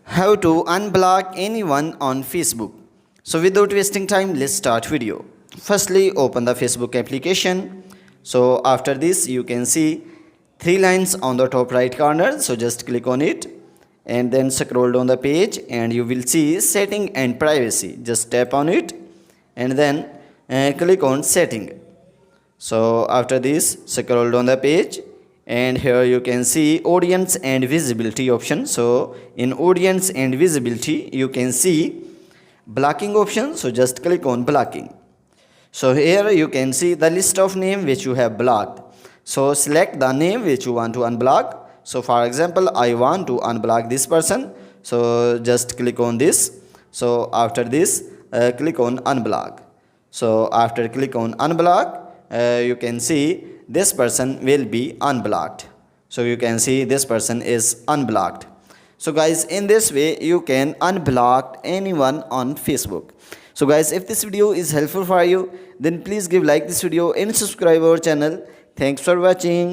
How to unblock anyone on Facebook. So without wasting time, let's start video. Firstly, open the Facebook application. So after this, you can see three lines on the top right corner. So just click on it and then scroll down the page and you will see setting and privacy. Just tap on it and then click on setting. So after this, scroll down the page and here you can see audience and visibility option. So in audience and visibility you can see blocking option. So just click on blocking. So here you can see the list of name which you have blocked. So select the name which you want to unblock. So for example, I want to unblock this person. So just click on this. So after this, click on unblock. So after click on unblock, you can see this person will be unblocked. So you can see this person is unblocked. So guys, in this way you can unblock anyone on Facebook. So guys, if this video is helpful for you, then please give like this video and subscribe our channel. Thanks for watching.